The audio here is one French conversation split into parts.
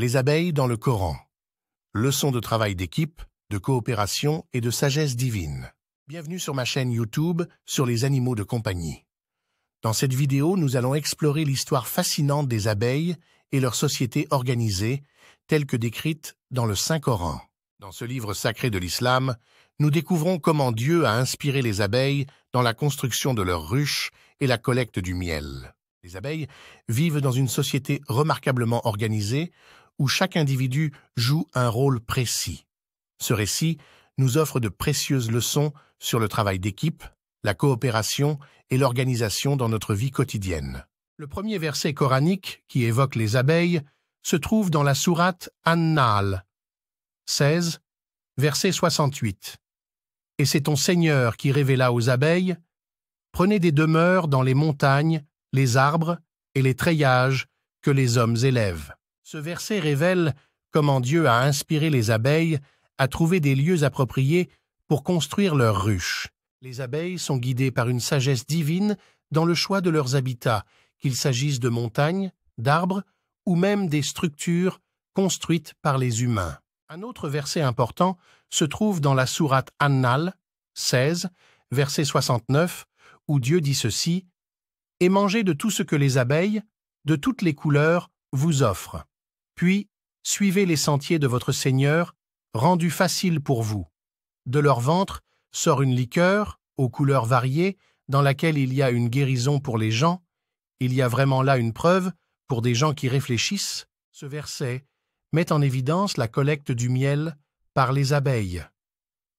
Les abeilles dans le Coran. Leçons de travail d'équipe, de coopération et de sagesse divine. Bienvenue sur ma chaîne YouTube sur les animaux de compagnie. Dans cette vidéo, nous allons explorer l'histoire fascinante des abeilles et leur société organisée, telle que décrite dans le Saint-Coran. Dans ce livre sacré de l'islam, nous découvrons comment Dieu a inspiré les abeilles dans la construction de leurs ruches et la collecte du miel. Les abeilles vivent dans une société remarquablement organisée où chaque individu joue un rôle précis. Ce récit nous offre de précieuses leçons sur le travail d'équipe, la coopération et l'organisation dans notre vie quotidienne. Le premier verset coranique qui évoque les abeilles se trouve dans la sourate An-Nahl 16, verset 68. « Et c'est ton Seigneur qui révéla aux abeilles, prenez des demeures dans les montagnes, les arbres et les treillages que les hommes élèvent. » Ce verset révèle comment Dieu a inspiré les abeilles à trouver des lieux appropriés pour construire leurs ruches. Les abeilles sont guidées par une sagesse divine dans le choix de leurs habitats, qu'il s'agisse de montagnes, d'arbres ou même des structures construites par les humains. Un autre verset important se trouve dans la sourate An-Nahl 16, verset 69, où Dieu dit ceci: « Et mangez de tout ce que les abeilles, de toutes les couleurs, vous offrent. Puis, suivez les sentiers de votre Seigneur, rendus faciles pour vous. De leur ventre sort une liqueur, aux couleurs variées, dans laquelle il y a une guérison pour les gens. Il y a vraiment là une preuve pour des gens qui réfléchissent. » Ce verset met en évidence la collecte du miel par les abeilles.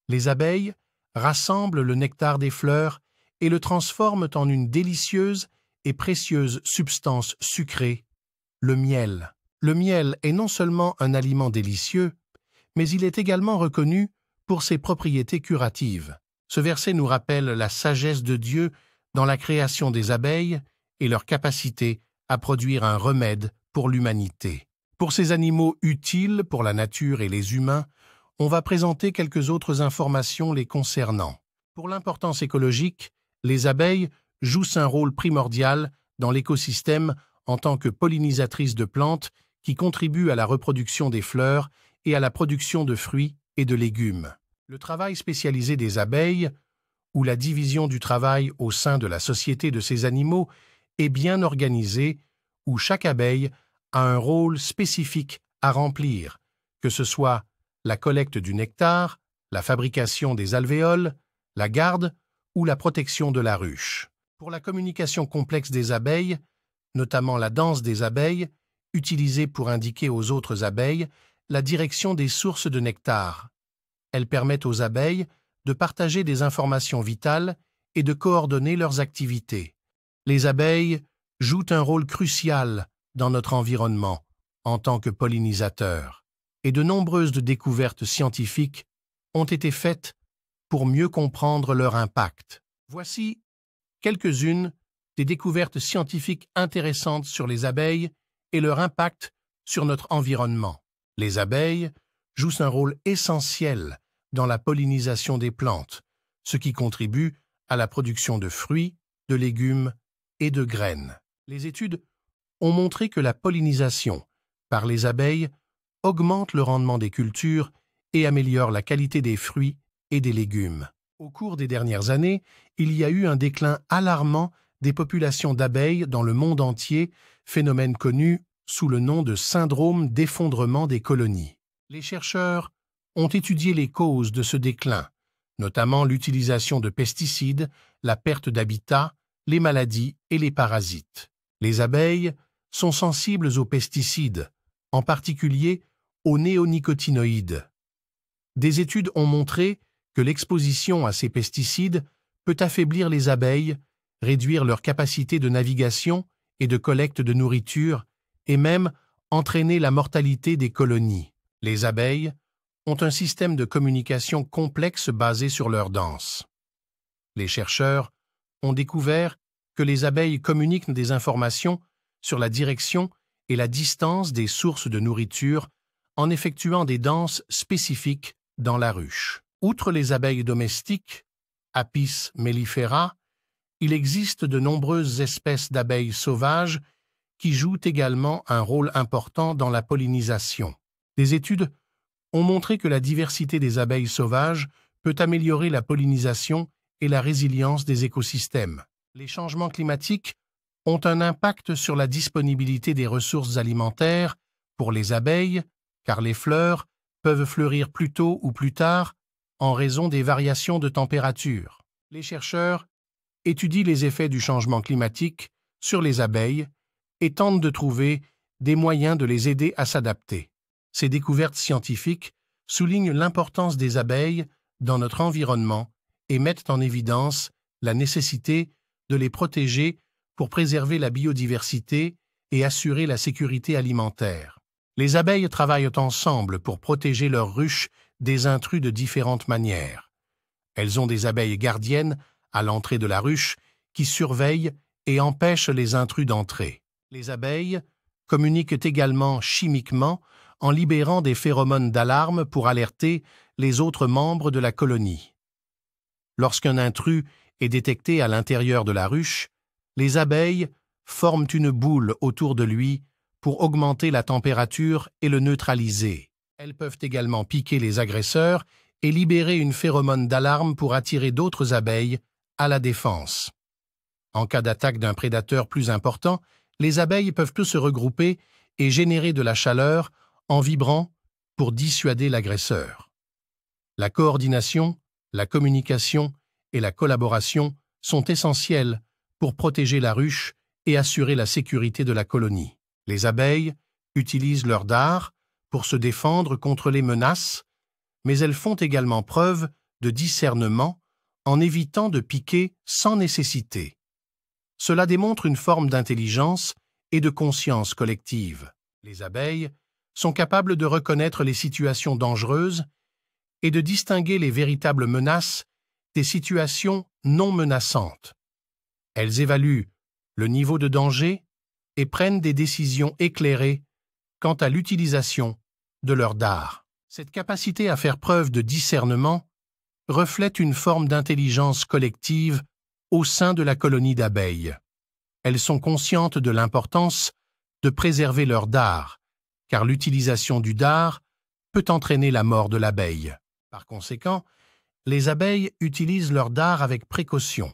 Les abeilles rassemblent le nectar des fleurs et le transforment en une délicieuse et précieuse substance sucrée, le miel. Le miel est non seulement un aliment délicieux, mais il est également reconnu pour ses propriétés curatives. Ce verset nous rappelle la sagesse de Dieu dans la création des abeilles et leur capacité à produire un remède pour l'humanité. Pour ces animaux utiles pour la nature et les humains, on va présenter quelques autres informations les concernant. Pour l'importance écologique, les abeilles jouent un rôle primordial dans l'écosystème en tant que pollinisatrices de plantes qui contribuent à la reproduction des fleurs et à la production de fruits et de légumes. Le travail spécialisé des abeilles, ou la division du travail au sein de la société de ces animaux, est bien organisé, où chaque abeille a un rôle spécifique à remplir, que ce soit la collecte du nectar, la fabrication des alvéoles, la garde ou la protection de la ruche. Pour la communication complexe des abeilles, notamment la danse des abeilles, utilisée pour indiquer aux autres abeilles la direction des sources de nectar. Elles permettent aux abeilles de partager des informations vitales et de coordonner leurs activités. Les abeilles jouent un rôle crucial dans notre environnement en tant que pollinisateurs, et de nombreuses découvertes scientifiques ont été faites pour mieux comprendre leur impact. Voici quelques-unes des découvertes scientifiques intéressantes sur les abeilles et leur impact sur notre environnement. Les abeilles jouent un rôle essentiel dans la pollinisation des plantes, ce qui contribue à la production de fruits, de légumes et de graines. Les études ont montré que la pollinisation par les abeilles augmente le rendement des cultures et améliore la qualité des fruits et des légumes. Au cours des dernières années, il y a eu un déclin alarmant des populations d'abeilles dans le monde entier, phénomène connu sous le nom de syndrome d'effondrement des colonies. Les chercheurs ont étudié les causes de ce déclin, notamment l'utilisation de pesticides, la perte d'habitat, les maladies et les parasites. Les abeilles sont sensibles aux pesticides, en particulier aux néonicotinoïdes. Des études ont montré que l'exposition à ces pesticides peut affaiblir les abeilles, réduire leur capacité de navigation et de collecte de nourriture, et même entraîner la mortalité des colonies. Les abeilles ont un système de communication complexe basé sur leur danse. Les chercheurs ont découvert que les abeilles communiquent des informations sur la direction et la distance des sources de nourriture en effectuant des danses spécifiques dans la ruche. Outre les abeilles domestiques, Apis mellifera, il existe de nombreuses espèces d'abeilles sauvages qui jouent également un rôle important dans la pollinisation. Des études ont montré que la diversité des abeilles sauvages peut améliorer la pollinisation et la résilience des écosystèmes. Les changements climatiques ont un impact sur la disponibilité des ressources alimentaires pour les abeilles, car les fleurs peuvent fleurir plus tôt ou plus tard en raison des variations de température. Les chercheurs étudient les effets du changement climatique sur les abeilles et tentent de trouver des moyens de les aider à s'adapter. Ces découvertes scientifiques soulignent l'importance des abeilles dans notre environnement et mettent en évidence la nécessité de les protéger pour préserver la biodiversité et assurer la sécurité alimentaire. Les abeilles travaillent ensemble pour protéger leurs ruches des intrus de différentes manières. Elles ont des abeilles gardiennes à l'entrée de la ruche qui surveillent et empêchent les intrus d'entrer. Les abeilles communiquent également chimiquement en libérant des phéromones d'alarme pour alerter les autres membres de la colonie. Lorsqu'un intrus est détecté à l'intérieur de la ruche, les abeilles forment une boule autour de lui pour augmenter la température et le neutraliser. Elles peuvent également piquer les agresseurs et libérer une phéromone d'alarme pour attirer d'autres abeilles à la défense. En cas d'attaque d'un prédateur plus important, les abeilles peuvent tous se regrouper et générer de la chaleur en vibrant pour dissuader l'agresseur. La coordination, la communication et la collaboration sont essentielles pour protéger la ruche et assurer la sécurité de la colonie. Les abeilles utilisent leur dard pour se défendre contre les menaces, mais elles font également preuve de discernement en évitant de piquer sans nécessité. Cela démontre une forme d'intelligence et de conscience collective. Les abeilles sont capables de reconnaître les situations dangereuses et de distinguer les véritables menaces des situations non menaçantes. Elles évaluent le niveau de danger et prennent des décisions éclairées quant à l'utilisation de leur dard. Cette capacité à faire preuve de discernement reflète une forme d'intelligence collective au sein de la colonie d'abeilles. Elles sont conscientes de l'importance de préserver leur dard, car l'utilisation du dard peut entraîner la mort de l'abeille. Par conséquent, les abeilles utilisent leur dard avec précaution,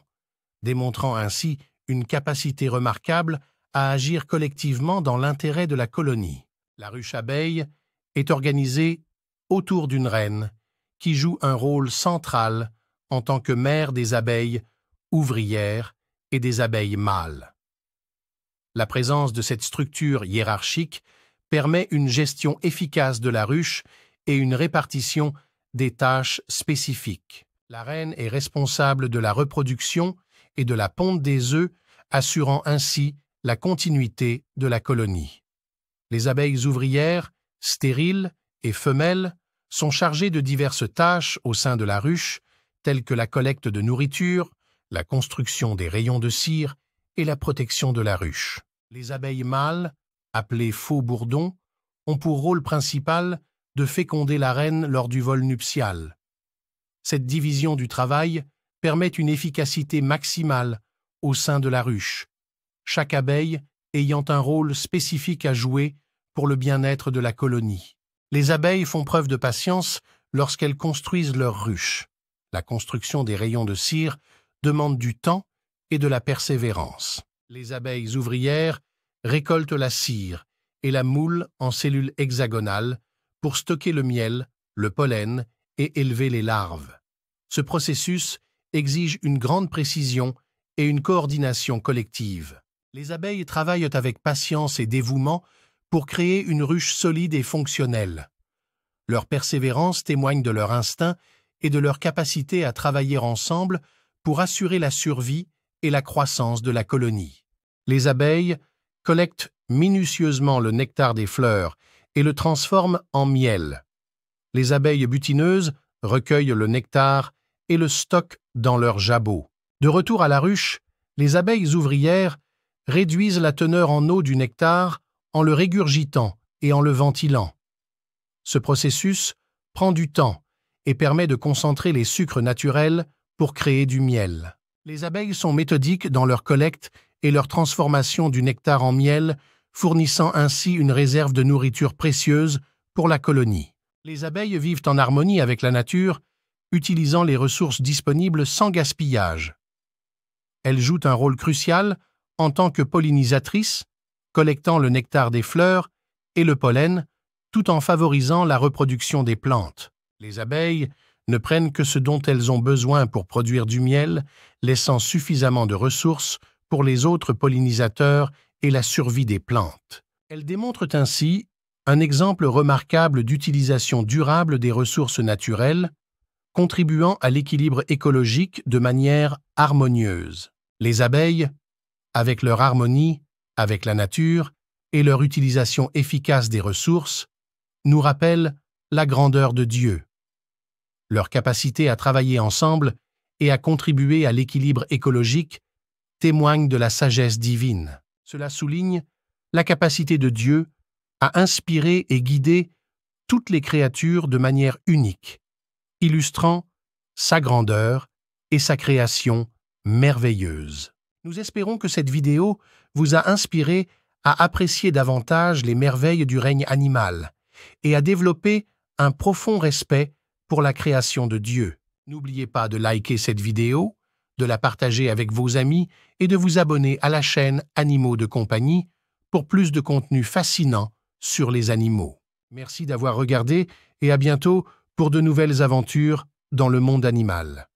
démontrant ainsi une capacité remarquable à agir collectivement dans l'intérêt de la colonie. La ruche abeille est organisée autour d'une reine qui joue un rôle central en tant que mère des abeilles ouvrières et des abeilles mâles. La présence de cette structure hiérarchique permet une gestion efficace de la ruche et une répartition des tâches spécifiques. La reine est responsable de la reproduction et de la ponte des œufs, assurant ainsi la continuité de la colonie. Les abeilles ouvrières, stériles et femelles, sont chargées de diverses tâches au sein de la ruche, telles que la collecte de nourriture, la construction des rayons de cire et la protection de la ruche. Les abeilles mâles, appelées faux bourdons, ont pour rôle principal de féconder la reine lors du vol nuptial. Cette division du travail permet une efficacité maximale au sein de la ruche, chaque abeille ayant un rôle spécifique à jouer pour le bien-être de la colonie. Les abeilles font preuve de patience lorsqu'elles construisent leur ruche. La construction des rayons de cire demande du temps et de la persévérance. Les abeilles ouvrières récoltent la cire et la moulent en cellules hexagonales pour stocker le miel, le pollen et élever les larves. Ce processus exige une grande précision et une coordination collective. Les abeilles travaillent avec patience et dévouement pour créer une ruche solide et fonctionnelle. Leur persévérance témoigne de leur instinct et de leur capacité à travailler ensemble pour assurer la survie et la croissance de la colonie. Les abeilles collectent minutieusement le nectar des fleurs et le transforment en miel. Les abeilles butineuses recueillent le nectar et le stockent dans leurs jabots. De retour à la ruche, les abeilles ouvrières réduisent la teneur en eau du nectar en le régurgitant et en le ventilant. Ce processus prend du temps et permet de concentrer les sucres naturels pour créer du miel. Les abeilles sont méthodiques dans leur collecte et leur transformation du nectar en miel fournissant ainsi une réserve de nourriture précieuse pour la colonie. Les abeilles vivent en harmonie avec la nature, utilisant les ressources disponibles sans gaspillage. Elles jouent un rôle crucial en tant que pollinisatrices, collectant le nectar des fleurs et le pollen, tout en favorisant la reproduction des plantes. Les abeilles ne prennent que ce dont elles ont besoin pour produire du miel, laissant suffisamment de ressources pour les autres pollinisateurs et la survie des plantes. Elles démontrent ainsi un exemple remarquable d'utilisation durable des ressources naturelles, contribuant à l'équilibre écologique de manière harmonieuse. Les abeilles, avec leur harmonie avec la nature et leur utilisation efficace des ressources, nous rappellent la grandeur de Dieu. Leur capacité à travailler ensemble et à contribuer à l'équilibre écologique témoigne de la sagesse divine. Cela souligne la capacité de Dieu à inspirer et guider toutes les créatures de manière unique, illustrant sa grandeur et sa création merveilleuse. Nous espérons que cette vidéo vous a inspiré à apprécier davantage les merveilles du règne animal et à développer un profond respect pour la création de Dieu. N'oubliez pas de liker cette vidéo, de la partager avec vos amis et de vous abonner à la chaîne Animaux de compagnie pour plus de contenu fascinant sur les animaux. Merci d'avoir regardé et à bientôt pour de nouvelles aventures dans le monde animal.